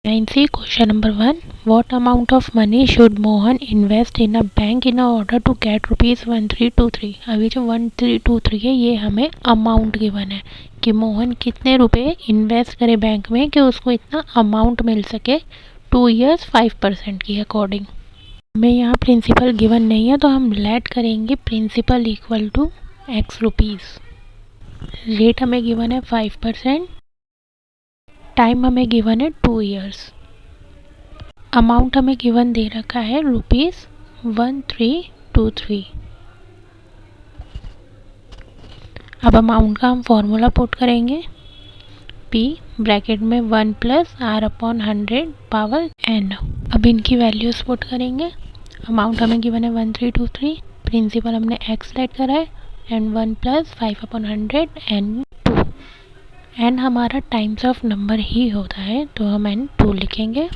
9C question number 1. What amount of money should Mohan invest in a bank in order to get rupees 1323? अभी जो 1323 है ये हमें amount given है कि मोहन कितने रुपए इन्वेस्ट करे बैंक में कि उसको इतना अमाउंट मिल सके 2 years 5% की अकॉर्डिंग. हमें यहाँ प्रिंसिपल गिवन नहीं है तो हम लेट करेंगे principal equal to x rupees. Rate हमें गिवन है 5%. टाइम हमें गिवन है 2 years. अमाउंट हमें गिवन दे रखा है ₹1323. अब अमाउंट का हम फॉर्मूला पुट करेंगे. P ब्रैकेट में 1 + R/100 पावर n. अब इनकी वैल्यूज पुट करेंगे. अमाउंट हमें गिवन है 1323. प्रिंसिपल हमने x लेट करा है एंड 1 + 5/100 n 2. n हमारा टाइम्स ऑफ नंबर ही होता है तो हम n 2 लिखेंगे.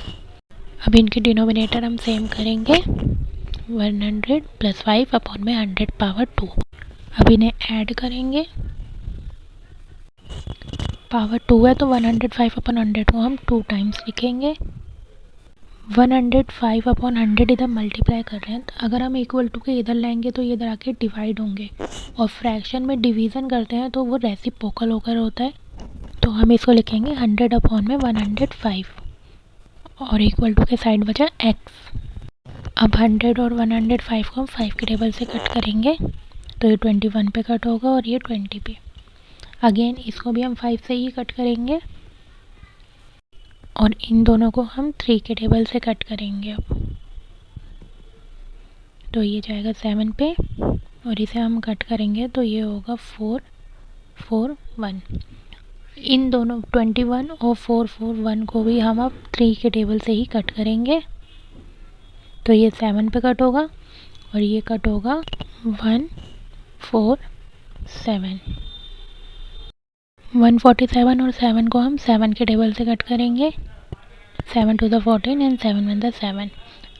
अब इनके डिनोमिनेटर हम सेम करेंगे 100 + 5/100 पावर 2. अब इन्हें ऐड करेंगे. पावर 2 है तो 105/100 को हम 2 टाइम्स लिखेंगे. 105/100 इधर मल्टीप्लाई कर रहे हैं तो अगर हम इक्वल टू के इधर लाएंगे तो ये इधर आके डिवाइड होंगे और फ्रैक्शन में डिवीज़न करते हैं तो वो रेसिप्रोकल होकर होता है तो हम इसको लिखेंगे 100/105 और इक्वल टू के साइड बचा x. अब 100 और 105 को हम 5 के टेबल से कट करेंगे तो ये 21 पे कट होगा और ये 20 पे. अगेन इसको भी हम 5 से ही कट करेंगे और इन दोनों को हम 3 के टेबल से कट करेंगे. अब तो ये जाएगा 7 पे और इसे हम कट करेंगे तो ये होगा 4 4 1. इन दोनों 21 और 4 4 1 को भी हम अब 3 के टेबल से ही कट करेंगे तो ये 7 पे कट होगा और ये कट होगा 1 4 7. 147 और 7 को हम 7 के टेबल से कट करेंगे. 7 to the 14 and 7 1 the 7.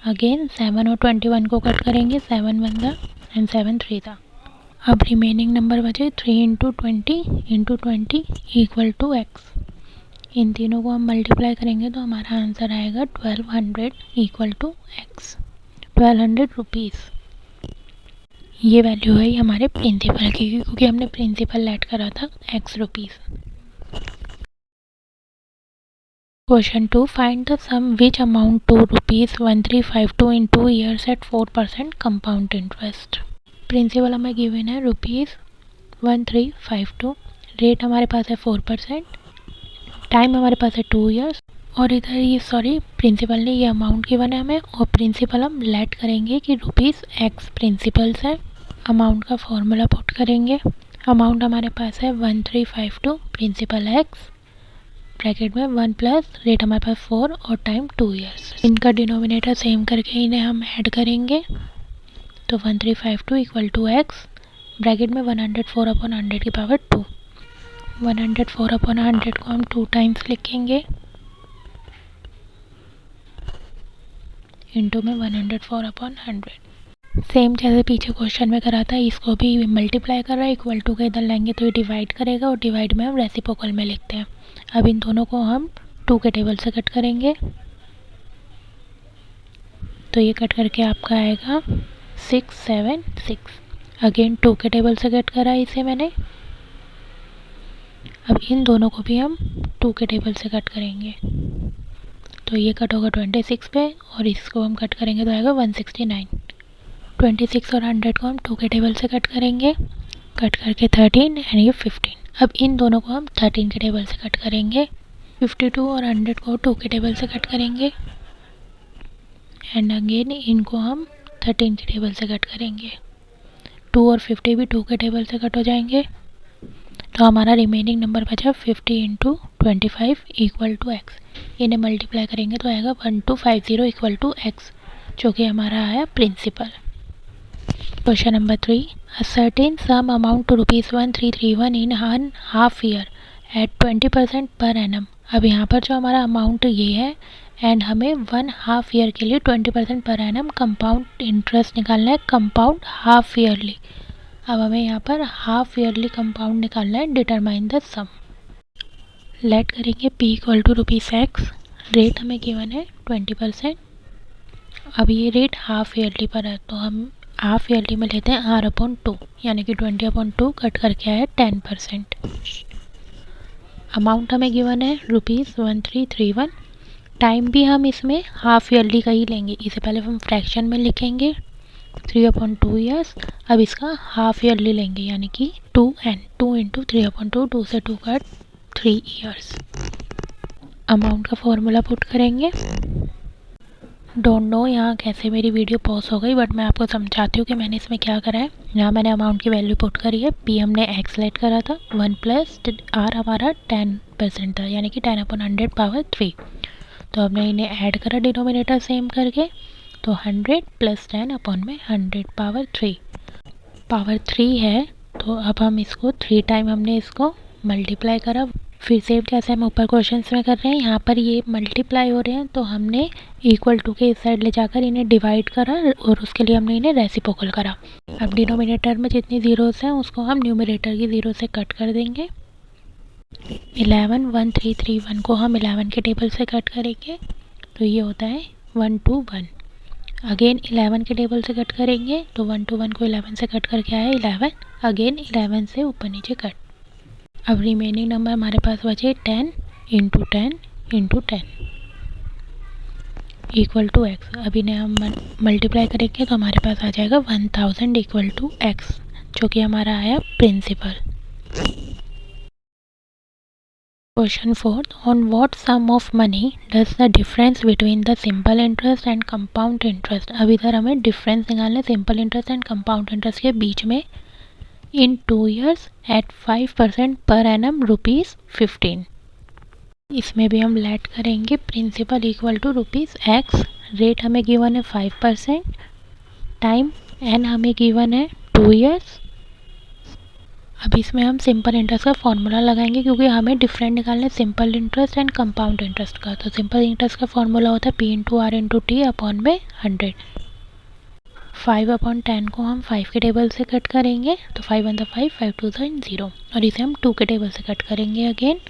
Again 7 और 21 को कट करेंगे. 7 1 the एंड 7 3 था. अब रिमेनिंग नंबर बचे 3 × 20 इक्वल टू x. इन तीनों को हम मल्टीप्लाई करेंगे तो हमारा आंसर आएगा 1200 इक्वल टू x. 1200 रुपीज़. ये वैल्यू है हमारे प्रिंसिपल की क्योंकि हमने प्रिंसिपल लेट करा था x rupees. Question 2. Find the sum which amount to ₹1352 in 2 years at 4% compound interest. Principal हमें गिवन है ₹1352. रेट हमारे पास है 4%. टाइम हमारे पास है 2 years और इधर ये प्रिंसिपल ने ये अमाउंट गिवन है हमें और प्रिंसिपल हम लेट करेंगे कि ₹x प्रिंसिपल्स है. अमाउंट का फॉर्मूला पुट करेंगे. अमाउंट हमारे पास है 1352 प्रिंसिपल x ब्रैकेट में 1 प्लस रेट हमारे पास 4 और टाइम 2 years. इनका डिनोमिनेटर सेम करके इन्हें हम ऐड करेंगे तो 1352 इक्वल टू x ब्रैकेट में 104/100 की पावर 2. 104/100 को हम 2 टाइम्स लिखेंगे इंटू में 104/100. सेम जैसे पीछे क्वेश्चन में करा था इसको भी मल्टीप्लाई कर रहा है. इक्वल टू के इधर लेंगे तो ये डिवाइड करेगा और डिवाइड में हम रेसिप्रोकल में लिखते हैं. अब इन दोनों को हम 2 के टेबल से कट करेंगे तो ये कट करके आपका आएगा 6 7 6. अगेन 2 के टेबल से कट करा इसे मैंने. अब इन दोनों को भी हम 2 के टेबल से कट करेंगे तो ये कट होगा 26 पे और इसको हम कट करेंगे तो आएगा 169. 26 और 100 को हम 2 के टेबल से कट करेंगे. कट करके 13 एंड ये 15. अब इन दोनों को हम 13 के टेबल से कट करेंगे. 52 और 100 को 2 के टेबल से कट करेंगे एंड अगेन इनको हम 13 के टेबल से कट करेंगे. 2 और 50 भी 2 के टेबल से कट हो जाएंगे तो हमारा रिमेनिंग नंबर बचा 50 × 25 इक्वल टू x. इन्हें मल्टीप्लाई करेंगे तो आएगा 1250 इक्वल टू x जो कि हमारा आया principal. Question number 3. A certain sum amount to ₹1331 in half year at 20% per annum. अब यहाँ पर जो हमारा अमाउंट ये है एंड हमें 1 हाफ ईयर के लिए 20% पर एनम कंपाउंड इंटरेस्ट निकालना है. Compound half yearly. अब हमें यहाँ पर हाफ ईयरली कंपाउंड निकालना है. Determine the sum. लेट करेंगे p equal to ₹x. Rate हमें गिवन है 20%। अब ये रेट हाफ ईयरली पर है तो हम हाफ ईयरली में लेते हैं R/2, यानी कि 20/2 कट करके आया 10%। अमाउंट हमें गिवन है ₹1331। टाइम भी हम इसमें हाफ ईयरली का ही लेंगे, इसे पहले हम फ्रैक्शन में लिखेंगे 3/2 ईयर्स। अब इसका हाफ ईयरली लेंगे यानी कि 2n, 2 इंटू 3/2, 2 से 2 कट 3 ईयर्स। अमाउंट का फॉर्मूला पुट करेंगे। डोंट नो यहाँ कैसे मेरी वीडियो पॉज हो गई, बट मैं आपको समझाती हूँ कि मैंने इसमें क्या करा है। यहाँ मैंने अमाउंट की वैल्यू पुट करी है, पी हमने एक्स लेट करा था, 1 प्लस आर हमारा 10% था, यानी कि 10/100 पावर 3। तो हमने इन्हें ऐड करा डिनोमिनेटर सेम करके, तो 100 प्लस 10/100 पावर 3 है। तो अब हम इसको 3 टाइम हमने इसको मल्टीप्लाई करा। फिर से जैसे हम ऊपर क्वेश्चंस में कर रहे हैं, यहाँ पर ये मल्टीप्लाई हो रहे हैं तो हमने इक्वल टू के इस साइड ले जाकर इन्हें डिवाइड करा और उसके लिए हमने इन्हें रेसिप्रोकल करा। अब डिनोमिनेटर में जितनी ज़ीरोस हैं उसको हम न्यूमरेटर की ज़ीरो से कट कर देंगे। 11 1331 को हम 11 के टेबल से कट करेंगे तो ये होता है 1 to 1। अगेन 11 के टेबल से कट करेंगे तो 1 to 1 को 11 से कट करके आया 11। अगेन 11 से ऊपर नीचे कट। अब रिमेनिंग नंबर हमारे पास बचे 10 into 10 into 10 equal to x. अब इन्हें हम मल्टीप्लाई करेंगे तो हमारे पास आ जाएगा 1000 इक्वल टू एक्स, जो कि हमारा आया principal. Question 4, on what sum of money does the difference between the simple interest and compound interest. अब इधर हमें डिफरेंस निकालना है simple interest and compound interest के बीच में इन 2 years एट 5% पर एनम ₹15। इसमें भी हम लेट करेंगे principal equal to ₹x। Rate हमें गिवन है 5%, टाइम एन हमें गिवन है 2 years। अब इसमें हम सिंपल इंटरेस्ट का फॉर्मूला लगाएंगे क्योंकि हमें डिफरेंट निकालना है simple interest and compound interest का। तो सिंपल इंटरेस्ट का फॉर्मूला होता है P into R into T upon में 100। 5/10 को हम 5 के टेबल से कट करेंगे तो 5 1 5, 5 2 0, और इसे हम 2 के टेबल से कट करेंगे अगेन।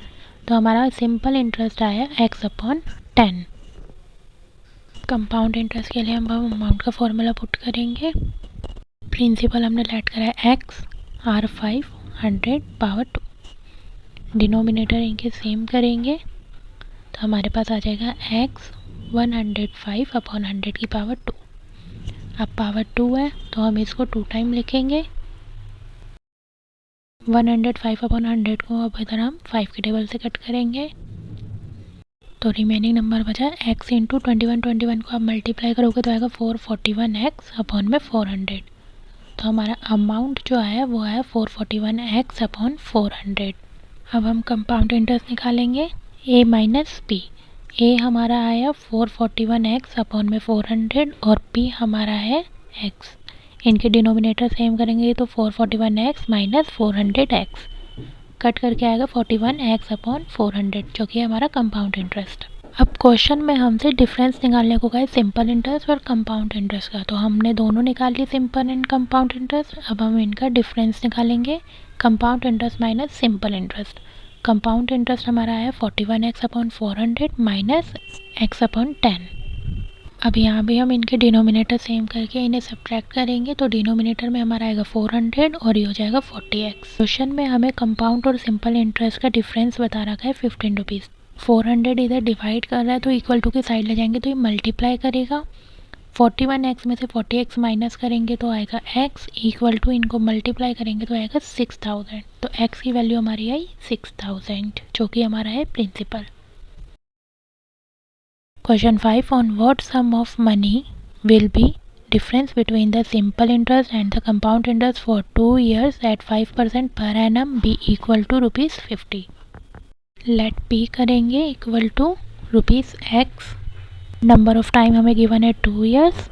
तो हमारा सिंपल इंटरेस्ट आया x/10। कंपाउंड इंटरेस्ट के लिए हम अमाउंट का फॉर्मूला पुट करेंगे। प्रिंसिपल हमने लेट करा है x, R5 100 पावर 2। डिनोमिनेटर इनके सेम करेंगे तो हमारे पास आ जाएगा x 105/100 की पावर 2। अब पावर 2 है तो हम इसको 2 टाइम लिखेंगे। 105/100 को अब इधर हम 5 के टेबल से कट करेंगे तो रिमेनिंग नंबर बचा x इंटू 21 को आप मल्टीप्लाई करोगे तो आएगा 441x/400। तो हमारा अमाउंट जो आया वो आया 441x/400। अब हम कंपाउंड इंटरेस्ट निकालेंगे a माइनस p। a हमारा आया 441x/400 और p हमारा है x। इनके डिनोमिनेटर सेम करेंगे तो 441x माइनस 400x कट करके आएगा 41x/400, जो कि हमारा कंपाउंड इंटरेस्ट। अब क्वेश्चन में हमसे डिफरेंस निकालने को कहा है सिंपल इंटरेस्ट और कंपाउंड इंटरेस्ट का, तो हमने दोनों निकाल लिए सिंपल एंड कंपाउंड इंटरेस्ट। अब हम इनका डिफरेंस निकालेंगे compound interest minus simple interest. Compound interest हमारा है 41x/400 माइनस x/10। अब यहाँ भी हम इनके डिनोमिनेटर सेम करके इन्हें सब्ट्रैक्ट करेंगे तो डिनोमिनेटर में हमारा आएगा 400 और ये हो जाएगा 40x। क्वेश्चन में हमें कंपाउंड और सिंपल इंटरेस्ट का डिफरेंस बता रखा है 15 रुपीज़। 400 इधर डिवाइड कर रहा है तो इक्वल टू के साइड ले जाएंगे तो ये मल्टीप्लाई करेगा। 41x में से 40x माइनस करेंगे तो आएगा x इक्वल टू इनको मल्टीप्लाई करेंगे तो आएगा 6000। तो x की वैल्यू हमारी आई 6000, जो कि हमारा है principal. Question 5, on what sum of money will be difference between the simple interest and the compound interest for 2 years at 5% per annum be equal to ₹50। Let P करेंगे equal to ₹x। Number of time हमें given है 2 years।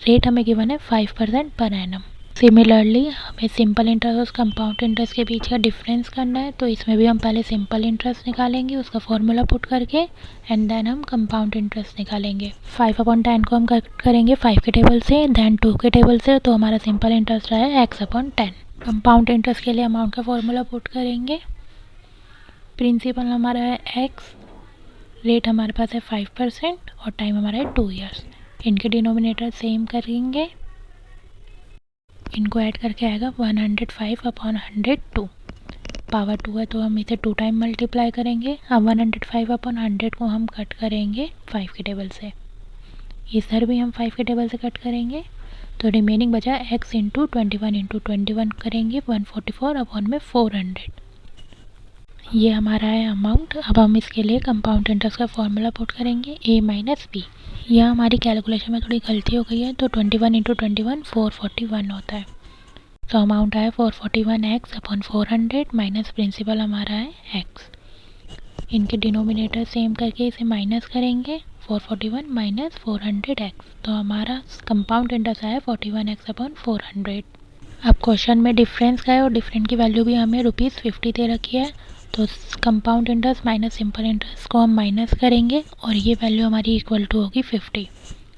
Rate हमें given है 5% per annum. Similarly हमें simple interest और compound interest के बीच का difference करना है, तो इसमें भी हम पहले सिंपल इंटरेस्ट निकालेंगे उसका फॉर्मूला पुट करके एंड देन हम कंपाउंड इंटरेस्ट निकालेंगे। 5/10 को हम कट करेंगे 5 के टेबल से, देन 2 के टेबल से, तो हमारा सिंपल इंटरेस्ट है x/10। कंपाउंड इंटरेस्ट के लिए अमाउंट का फॉर्मूला पुट करेंगे। प्रिंसिपल हमारा है x, रेट हमारे पास है 5% और टाइम हमारा है 2 ईयर्स। इनके डिनोमिनेटर सेम करेंगे, इनको ऐड करके आएगा 105/102। पावर 2 है तो हम इसे 2 टाइम मल्टीप्लाई करेंगे। अब 105/100 को हम कट करेंगे 5 के टेबल से, इधर भी हम 5 के टेबल से कट करेंगे, तो रिमेनिंग बचा x इंटू 21 करेंगे 144/400। ये हमारा है अमाउंट। अब हम इसके लिए कंपाउंड इंटरेस्ट का फॉर्मूला पुट करेंगे a माइनस बी। यह हमारी कैलकुलेशन में थोड़ी गलती हो गई है, तो 21 इंटू 21 441 होता है। तो अमाउंट आया 441x/400 माइनस प्रिंसिपल हमारा है x। इनके डिनोमिनेटर सेम करके इसे माइनस करेंगे 441 माइनस 400x, तो हमारा कंपाउंड इंटरेस्ट आया 41x/400। अब क्वेश्चन में डिफरेंस का है और डिफरेंट की वैल्यू भी हमें ₹50 दे रखी है, तो compound interest minus simple interest को हम माइनस करेंगे और ये वैल्यू हमारी इक्वल टू होगी 50।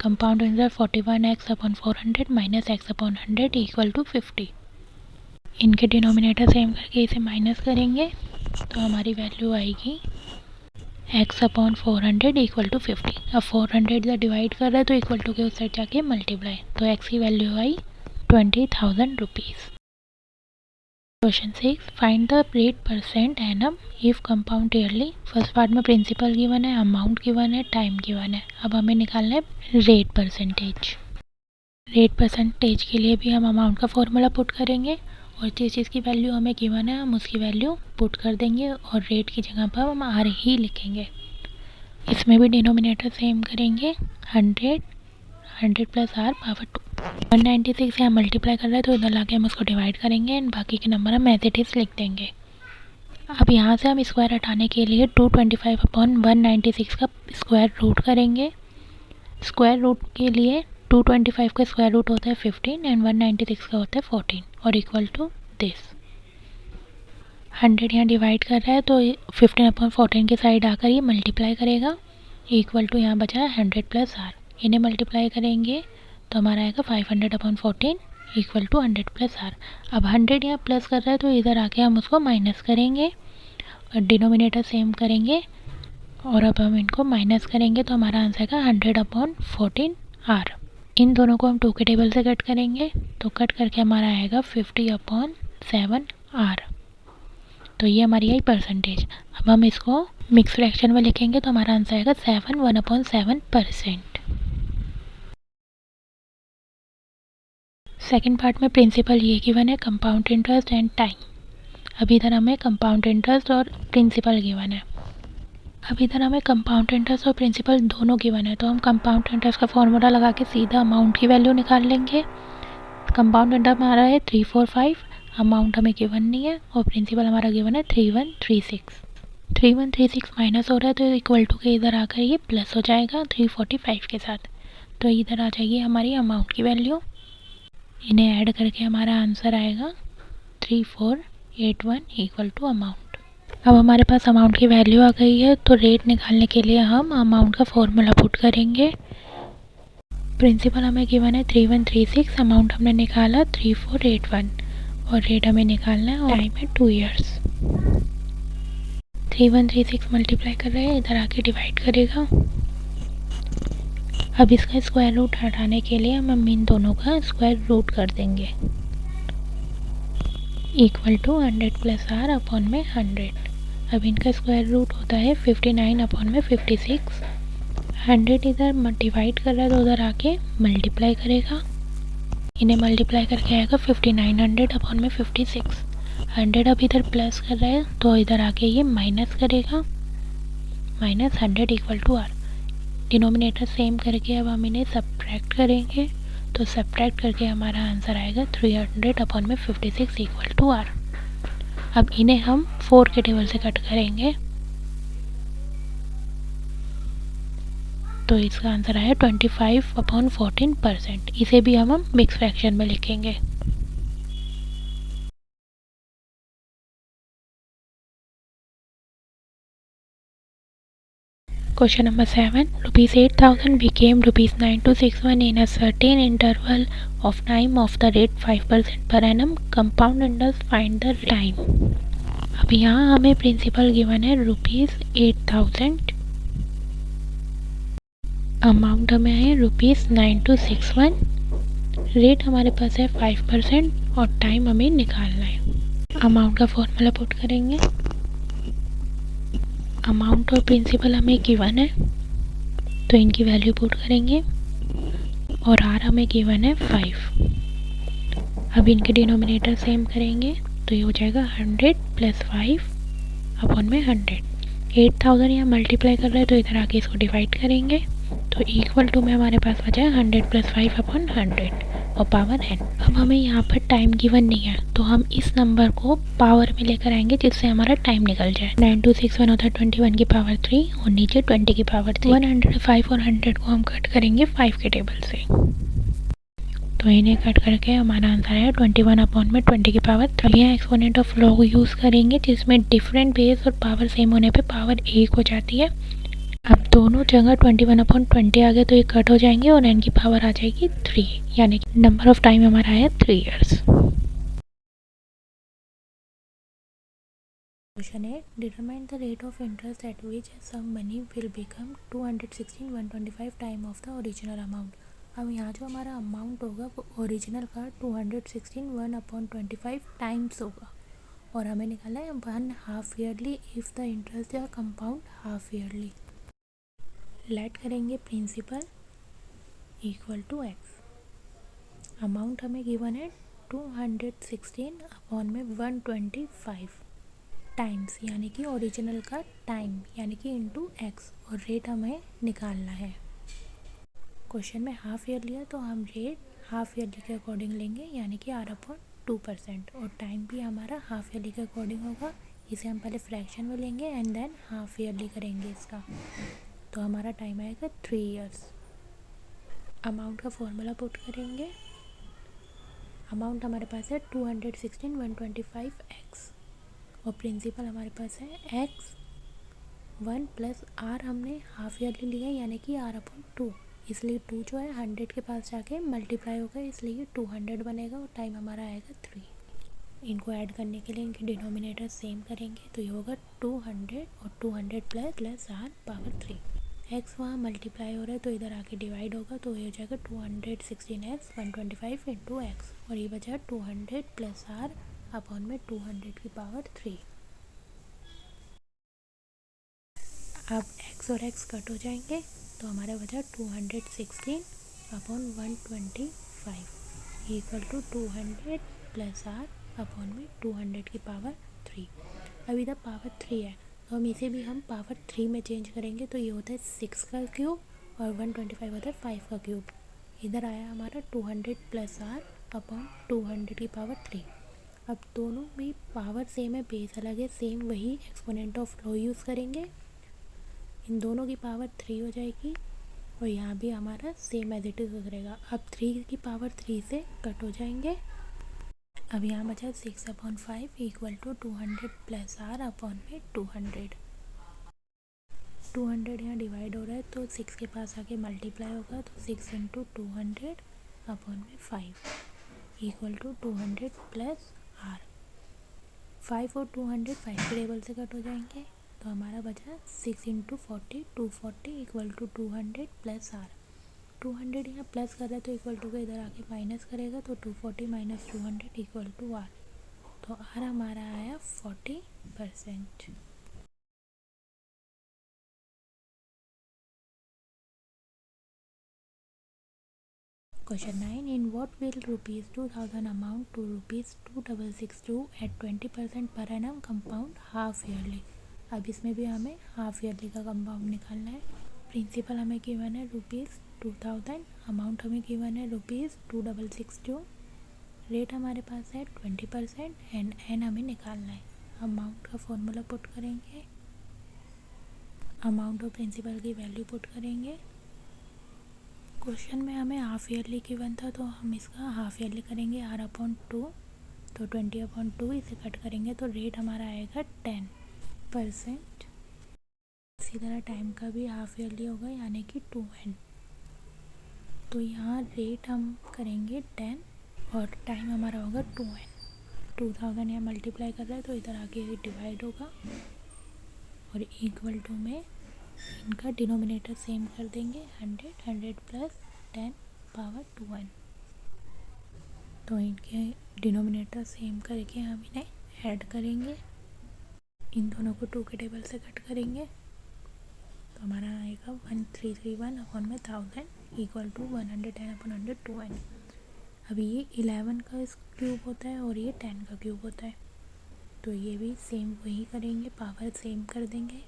Compound interest 41x/400 minus x/100 equal to 50। इनके डिनोमिनेटर सेम करके इसे माइनस करेंगे, तो हमारी वैल्यू आएगी x/400 इक्वल टू 50। अब 400 इधर डिवाइड कर रहे हैं तो इक्वल टू के उस साइड जाके मल्टीप्लाई, तो x की value I ₹20,000। Question 6, find the rate percent annum if compound yearly. First part में प्रिंसिपल गिवन है, अमाउंट गिवन है, टाइम गिवन है। अब हमें निकालना है रेट परसेंटेज। रेट परसेंटेज के लिए भी हम अमाउंट का फॉर्मूला पुट करेंगे और जिस चीज़ की वैल्यू हमें गिवन है हम उसकी वैल्यू पुट कर देंगे और रेट की जगह पर हम आर ही लिखेंगे। इसमें भी डिनोमिनेटर सेम करेंगे 100 प्लस आर पावर 2। 196 से हम मल्टीप्लाई कर रहे हैं तो इधर लाके हम उसको डिवाइड करेंगे एंड बाकी के नंबर हम एज इट इज़ लिख देंगे। अब यहाँ से हम स्क्वायर हटाने के लिए 225/196 का स्क्वायर रूट करेंगे। स्क्वायर रूट के लिए 225 का स्क्वायर रूट होता है 15 एंड 196 का होता है 14 और इक्वल टू दिस। 100 यहाँ डिवाइड कर रहा है तो 15/14 के साइड आकर ये मल्टीप्लाई करेगा, इक्वल टू यहाँ बचा है 100 प्लस आर। इन्हें मल्टीप्लाई करेंगे तो हमारा आएगा 500/14 इक्वल टू 100 प्लस आर। अब 100 यहाँ प्लस कर रहा है तो इधर आके हम उसको माइनस करेंगे और डिनोमिनेटर सेम करेंगे और अब हम इनको माइनस करेंगे तो हमारा आंसर आएगा 100/14 आर। इन दोनों को हम 2 के टेबल से कट करेंगे, तो कट करके हमारा आएगा 50/7 आर। तो ये हमारी आई परसेंटेज। अब हम इसको मिक्स फ्रैक्शन में लिखेंगे तो हमारा आंसर आएगा 1/7%। सेकेंड पार्ट में प्रिंसिपल ये गिवन है, कंपाउंड इंटरेस्ट एंड टाइम। अब इधर हमें कंपाउंड इंटरेस्ट और प्रिंसिपल गिवन है। अब इधर हमें कंपाउंड इंटरेस्ट और प्रिंसिपल दोनों गिवन है, तो हम कंपाउंड इंटरेस्ट का फॉर्मूला लगा के सीधा अमाउंट की वैल्यू निकाल लेंगे। कंपाउंड इंटरेस्ट हमारा है 345, अमाउंट हमें गिवन नहीं है और प्रिंसिपल हमारा गिवन है 3136। 3136 माइनस हो रहा है तो इक्वल टू के इधर आकर ये प्लस हो जाएगा 345 के साथ, तो इधर आ जाएगी हमारी अमाउंट की वैल्यू। इन्हें ऐड करके हमारा आंसर आएगा 3481 इक्वल टू अमाउंट। अब हमारे पास अमाउंट की वैल्यू आ गई है, तो रेट निकालने के लिए हम अमाउंट का फॉर्मूला पुट करेंगे। प्रिंसिपल हमें गिवन है 3136, अमाउंट हमने निकाला 3481 और रेट हमें निकालना है और टाइम है 2 ईयर्स। 3136 मल्टीप्लाई कर रहे हैं, इधर आके डिवाइड करेगा। अब इसका स्क्वायर रूट हटाने के लिए हम इन दोनों का स्क्वायर रूट कर देंगे, equal to 100 plus R upon में 100। अब इनका स्क्वायर रूट होता है 59 अपॉन में 56। 100 इधर डिवाइड कर रहा है तो उधर आके मल्टीप्लाई करेगा, इन्हें मल्टीप्लाई करके आएगा 5900 अपॉन में 56। 100 अब इधर प्लस कर रहा है तो इधर आके ये माइनस करेगा, minus 100 equal to R. Denominator same करके अब हम इन्हें सब्ट्रैक्ट करेंगे, तो सब्ट्रैक्ट करके हमारा आंसर आएगा 300 अपॉन में 56 इक्वल टू आर। अब इन्हें हम 4 के टेबल से कट करेंगे, तो इसका आंसर आया 25/14%। इसे भी हम मिक्स फ्रैक्शन में लिखेंगे। Question number 7. Rupees 8,000 became rupees 9261 in a certain interval of time of the rate 5% per annum. Compound interest find the time. अब यहाँ हमें प्रिंसिपल गिवन है रुपीज़ 8,000 अमाउंट हमें है ₹9261, रेट हमारे पास है 5% और टाइम हमें निकालना है। अमाउंट का फॉर्मूला पुट करेंगे। अमाउंट और प्रिंसिपल हमें गिवन है तो इनकी वैल्यू पुट करेंगे और आर हमें गिवन है 5। अब इनके डिनोमिनेटर सेम करेंगे तो ये हो जाएगा 100 + 5 अपॉन में 100। 8000 यहाँ मल्टीप्लाई कर रहे हैं तो इधर आके इसको डिवाइड करेंगे तो इक्वल टू में हमारे पास बचा है 100 + 5 अपॉन 100 और पावर n। अब हमें यहाँ पर टाइम गिवन नहीं है तो हम इस नंबर को पावर में लेकर आएंगे जिससे हमारा टाइम निकल जाए। 9261 होता है 21 की पावर 3 और नीचे 20 की पावर 3। 105 और 100 को हम कट करेंगे 5 के टेबल से, तो इन्हें कट करके हमारा आंसर है 21 अपॉन में 20 की पावर 3। यहाँ एक्सपोनेंट ऑफ लॉग यूज़ करेंगे जिसमें डिफरेंट बेस और पावर सेम होने पे पावर 1 हो जाती है। अब दोनों जगह 21 अपॉन 20 आ गए तो ये कट हो जाएंगे और n की पावर आ जाएगी 3, यानी कि नंबर ऑफ टाइम हमारा है 3 ईयर्स। क्वेश्चन है, determine the rate of interest at which sum money will become 216,125 time of the original amount. अब यहाँ जो हमारा अमाउंट होगा वो ओरिजिनल का 216,1/25 टाइम्स होगा और हमें निकाला है 1 half yearly if the interest या कंपाउंड हाफ ईयरली। लेट करेंगे principal equal to x. Amount हमें गिवन है 216 अपॉन में 125 टाइम्स, यानी कि ओरिजिनल का टाइम यानी कि इनटू एक्स, और रेट हमें निकालना है। क्वेश्चन में हाफ ईयरली है तो हम रेट हाफ ईयरली के अकॉर्डिंग लेंगे यानी कि R/2%, और टाइम भी हमारा हाफ ईयरली के अकॉर्डिंग होगा। इसे हम पहले फ्रैक्शन में लेंगे एंड देन हाफ ईयरली करेंगे इसका, तो हमारा टाइम आएगा 3 ईयर्स। अमाउंट का फॉर्मूला पुट करेंगे। अमाउंट हमारे पास है 216,125x और प्रिंसिपल हमारे पास है x 1 + r हमने हाफ ईयरली लिया यानी कि R/2, इसलिए 2 जो है 100 के पास जाके मल्टीप्लाई होगा इसलिए 200 बनेगा और टाइम हमारा आएगा 3। इनको ऐड करने के लिए इनके डिनोमिनेटर सेम करेंगे तो ये होगा 200 और 200 प्लस r पावर 3। x वहाँ मल्टीप्लाई हो रहा है तो इधर आके डिवाइड होगा तो ये हो जाएगा 216x 125 इंटू एक्स, और ये बचा 200 + r अपॉन में 200 की पावर 3। अब x और x कट हो जाएंगे तो हमारा बचा 216 upon 125 equal to 200 + r upon में 200 की पावर 3। अब इधर पावर 3 है तो हम इसे भी हम पावर 3 में चेंज करेंगे तो ये होता है 6 का क्यूब और 125 होता है 5 का क्यूब। इधर आया हमारा 200 + r अपॉन 200 की पावर 3। अब दोनों भी पावर सेम है, बेस अलग है, सेम वही एक्सपोनेंट ऑफ लॉ यूज़ करेंगे। इन दोनों की पावर 3 हो जाएगी और यहाँ भी हमारा सेम एज इट इज़ रहेगा। अब 3 की पावर 3 से कट हो जाएंगे। अब यहाँ बचा 6/5 इक्वल टू 200 + r अपॉन में 200। 200 यहाँ डिवाइड हो रहा है तो 6 के पास आके मल्टीप्लाई होगा तो 6 × 200 अपॉन में 5 इक्वल टू 200 + r। 5 और 200 5 के टेबल से कट हो जाएंगे तो हमारा बचा 6 × 40 240 इक्वल टू 200 + r। 200 यहाँ प्लस कर रहे हैं तो इक्वल टू का इधर आके माइनस करेगा तो 240 - 200 इक्वल टू r, तो r हमारा आया 40%। Question 9, in what will ₹2000 amount to ₹2662 at 20% per annum compound half yearly. अब इसमें भी हमें हाफ ईयरली का कंपाउंड निकालना है। प्रिंसिपल हमें गिवन है ₹2000, अमाउंट हमें गिवन है ₹2662, रेट हमारे पास है 20% एंड एन हमें निकालना है। अमाउंट का फॉर्मूला पुट करेंगे, अमाउंट और प्रिंसिपल की वैल्यू पुट करेंगे। क्वेश्चन में हमें हाफ ईयरली गिवन था तो हम इसका हाफ ईयरली करेंगे R/2, तो 20/2 इसे कट करेंगे तो रेट हमारा आएगा 10%। इसी तरह टाइम का भी हाफ ईयरली होगा यानी कि 2n, तो यहाँ रेट हम करेंगे 10 और टाइम हमारा होगा 2n। 2000 यहाँ मल्टीप्लाई कर रहा है तो इधर आगे डिवाइड होगा और इक्वल टू में इनका डिनोमिनेटर सेम कर देंगे, 100 प्लस 10 पावर 2 n। तो इनके डिनोमिनेटर सेम करके हम इन्हें ऐड करेंगे, इन दोनों को 2 के टेबल से कट करेंगे तो हमारा आएगा 1331 अपॉन में 1000 इक्वल टू 110 अपॉन 100 2n। अभी ये 11 का क्यूब होता है और ये 10 का क्यूब होता है, तो ये भी सेम वही करेंगे, पावर सेम कर देंगे।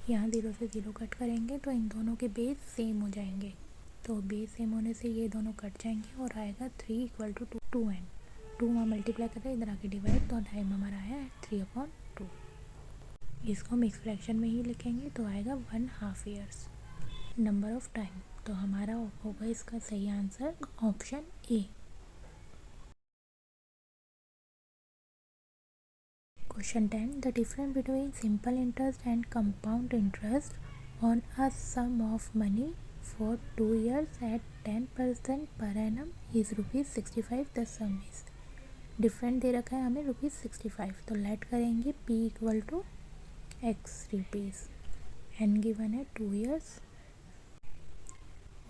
यहाँ 0 से 0 कट करेंगे तो इन दोनों के बेस सेम हो जाएंगे, तो बेस सेम होने से ये दोनों कट जाएंगे और आएगा 3 इक्वल टू 2n। 2 वहाँ मल्टीप्लाई कर रहे हैं, इधर आके डिवाइड, तो टाइम हमारा आया 3/2। इसको मिक्स फ्रैक्शन में ही लिखेंगे तो आएगा 1/2 ईयर्स नंबर ऑफ टाइम। तो हमारा होगा इसका सही answer option A. Question 10, the difference between simple interest and compound interest on a sum of money for 2 years at 10% per annum is ₹65। The sum is, different दे रखा है हमें ₹65, तो लेट करेंगे p equal to x rupees, n given है 2 years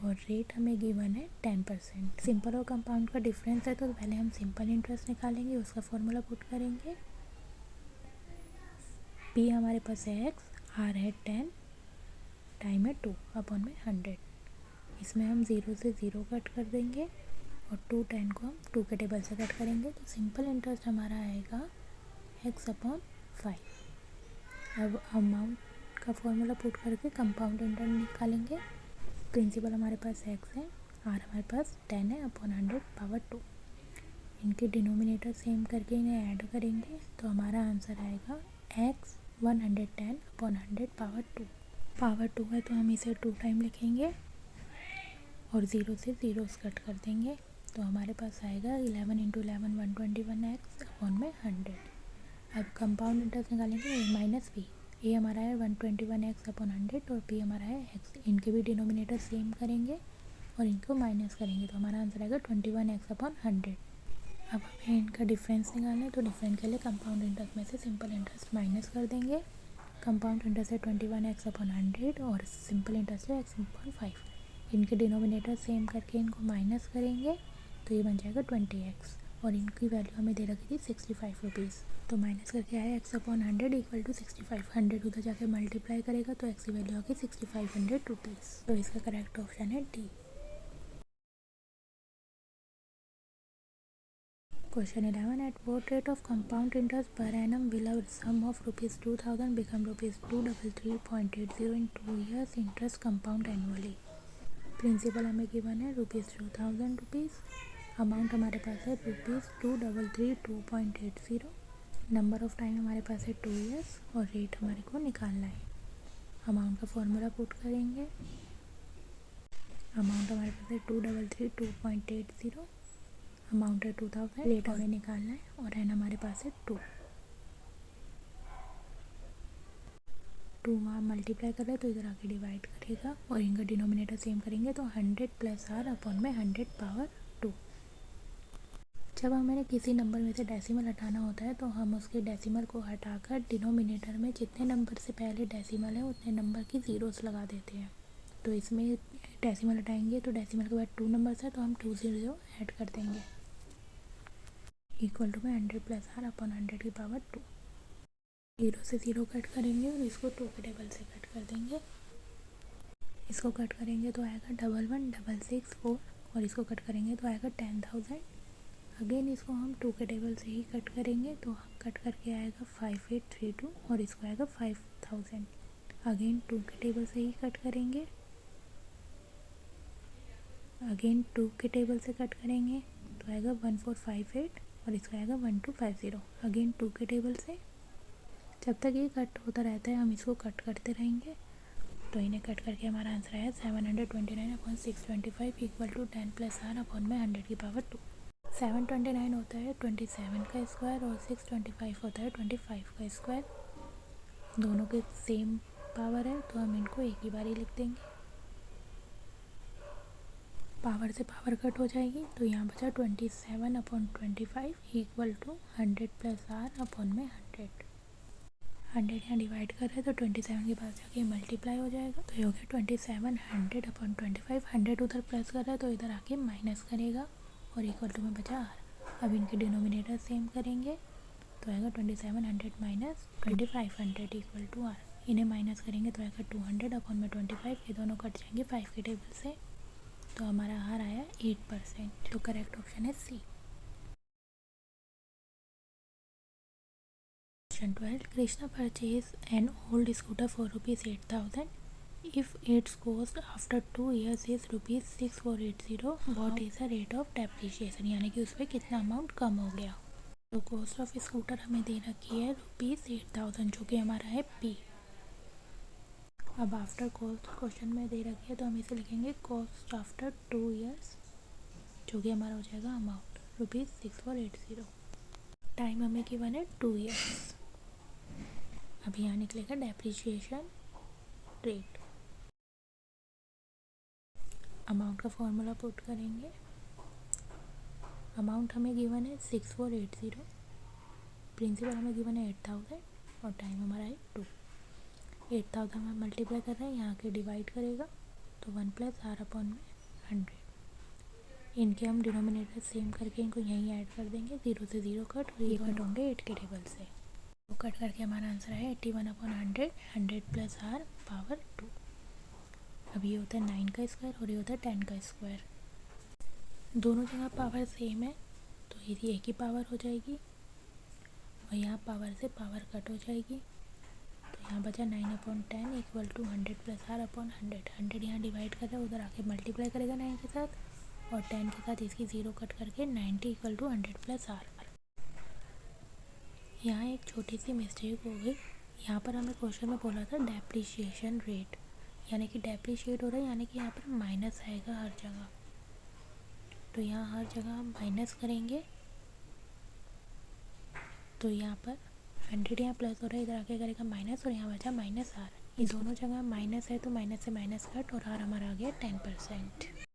और rate हमें given है 10%। सिंपल और कंपाउंड का डिफरेंस है तो पहले हम सिंपल इंटरेस्ट निकालेंगे, उसका फॉर्मूला पुट करेंगे। p हमारे पास है x, r है 10, टाइम है 2 अपॉन में 100। इसमें हम 0 से 0 कट कर देंगे और 10 को हम 2 के टेबल से कट करेंगे, तो सिंपल इंटरेस्ट हमारा आएगा x अपॉन 5। अब अमाउंट का फॉर्मूला पुट करके कंपाउंड इंटरेस्ट निकालेंगे। प्रिंसिपल हमारे पास x है, r हमारे पास 10 है अपॉन 100 पावर 2। इनके डिनोमिनेटर सेम करके इन्हें ऐड करेंगे तो हमारा आंसर आएगा x 110 अपॉन 100 पावर 2। पावर 2 है तो हम इसे 2 टाइम लिखेंगे और 0 से 0 कट कर देंगे, तो हमारे पास आएगा 11 × 11 121x अपॉन में 100। अब कंपाउंड इंटरेस्ट निकालेंगे a माइनस b। a हमारा है 121x अपॉन 100 और b हमारा है x। इनके भी डिनोमिनेटर सेम करेंगे और इनको माइनस करेंगे, तो हमारा आंसर आएगा 21x अपॉन 100। अब हमें इनका डिफरेंस निकालना है, तो डिफरेंस के लिए कंपाउंड इंटरेस्ट में से सिंपल इंटरेस्ट माइनस कर देंगे। कंपाउंड इंटरेस्ट है 21x अपॉन 100 और सिंपल इंटरेस्ट है x अपॉन 5। इनके डिनोमिनेटर सेम करके इनको माइनस करेंगे तो ये बन जाएगा 20x और इनकी वैल्यू हमें दे रखी थी 65 रुपीज़, तो माइनस करके आया x अपॉन 100 इक्वल टू 65। 100 उधर जाके मल्टीप्लाई करेगा तो x की वैल्यू आगे 6500 रुपीज़, तो इसका करेक्ट ऑप्शन है D. Question 11, at what rate of compound interest per annum will a sum of ₹2000 become ₹233.80 in 2 years? Interest compound annually. Principal हमें गिवन है ₹2000, अमाउंट हमारे पास है ₹2332.80, नंबर ऑफ टाइम हमारे पास है 2 years और रेट हमारे को निकालना है। अमाउंट का फॉर्मूला पुट करेंगे, अमाउंट हमारे पास है 2332.80, अमाउंट है 2000, रेट हमें निकालना है और एन हमारे पास है 2। वहाँ मल्टीप्लाई कर रहे हैं तो इधर आके डिवाइड करेगा और इनका डिनोमिनेटर सेम करेंगे तो 100 प्लस r अपॉन में 100 पावर 2। जब हमें किसी नंबर में से डेसिमल हटाना होता है तो हम उसके डेसिमल को हटाकर डिनोमिनेटर में जितने नंबर से पहले डेसिमल है उतने नंबर की ज़ीरोस लगा देते हैं। तो इसमें डेसिमल हटाएंगे तो डेसिमल के बाद 2 नंबर्स है तो हम 2 0 ऐड कर देंगे इक्वल टू में 100 प्लस r अपॉन 100 की पावर 2। 0 से 0 कट करेंगे और इसको 2 के टेबल से कट कर देंगे। इसको कट करेंगे तो आएगा 11664 और इसको कट करेंगे तो आएगा 10,000। अगेन इसको हम 2 के टेबल से ही कट करेंगे तो कट करके आएगा 5832 और इसको आएगा 5000। अगेन 2 के टेबल से ही कट करेंगे, अगेन 2 के टेबल से कट करेंगे तो आएगा 1458 और इसका आएगा 1250। अगेन 2 के टेबल से, जब तक ये कट होता रहता है हम इसको कट करते रहेंगे। तो इन्हें कट करके हमारा आंसर आया 729 upon 625 equal to 10 plus r upon में 100 की पावर 2। 729 होता है 27 का स्क्वायर और 625 होता है 25 का स्क्वायर। दोनों के सेम पावर है तो हम इनको एक ही बार ही लिख देंगे, पावर से पावर कट हो जाएगी तो यहाँ बचा 27 upon 25 equal to 100 plus r upon में 100। 100 यहाँ डिवाइड कर रहे हैं तो 27 के पास जाके मल्टीप्लाई हो जाएगा, तो ये हो गया 2700 अपॉन 25। 100 उधर प्लस कर रहा है तो इधर आके माइनस करेगा और इक्वल टू में बचा r। अब इनके डिनोमिनेटर सेम करेंगे तो आएगा 2700 माइनस 2500 इक्वल टू r। इन्हें माइनस करेंगे तो आएगा 200 अपॉन में 25, ये दोनों कट जाएंगे 5 के टेबल से, तो हमारा r आया 8%। तो करेक्ट ऑप्शन है सी। Question 12. Krishna purchased an old scooter for rupees 8,000. If its cost after 2 years is rupees 6480, what is the rate of depreciation? यानी कि उस पर कितना अमाउंट कम हो गया। तो कॉस्ट ऑफ स्कूटर हमें दे रखी है रुपीज़ 8,000 जो कि हमारा है पी। अब आफ्टर कॉस्ट क्वेश्चन में दे रखी है तो हम इसे लिखेंगे कॉस्ट आफ्टर 2 ईयर्स जो कि हमारा हो जाएगा अमाउंट रुपीज़ 6480। टाइम हमें गिवन है 2 ईयर्स। अब यहाँ निकलेगा डेप्रिशिएशन रेट। अमाउंट का फॉर्मूला पुट करेंगे। अमाउंट हमें गिवन है 6480, प्रिंसिपल हमें गिवन है 8000 और टाइम हमारा है 2। 8000 में मल्टीप्लाई कर रहे हैं, यहाँ के डिवाइड करेगा तो 1 + r अपॉन में 100। इनके हम डिनोमिनेटर सेम करके इनको यहीं ऐड कर देंगे, 0 से 0 कट और ये कट होंगे 8 के टेबल से, तो कट करके हमारा आंसर है 81 अपॉन 100, 100 + r पावर 2। अब ये होता है 9 का स्क्वायर और ये होता है 10 का स्क्वायर। दोनों जगह पावर सेम है तो ये एक ही पावर हो जाएगी और यहाँ पावर से पावर कट हो जाएगी, तो यहाँ बचा 9 upon 10 equal to 100 + r upon 100। 100 यहाँ डिवाइड कर रहा है, उधर आके मल्टीप्लाई करेगा 9 के साथ और 10 के साथ इसकी 0 कट करके 90 इक्वल टू 100 + r। यहाँ एक छोटी सी मिस्टेक हो गई। यहाँ पर हमें क्वेश्चन में बोला था डेप्रिशिएशन रेट, यानी कि डेप्रिशिएट हो रहा है, यानी कि यहाँ पर माइनस आएगा हर जगह, तो यहाँ हर जगह हम माइनस करेंगे। तो यहाँ पर 100 यहाँ प्लस हो रहा है, इधर आके करेगा माइनस और यहाँ बचा -r। ये दोनों जगह माइनस है तो माइनस से माइनस कट और r हमारा आ गया 10%।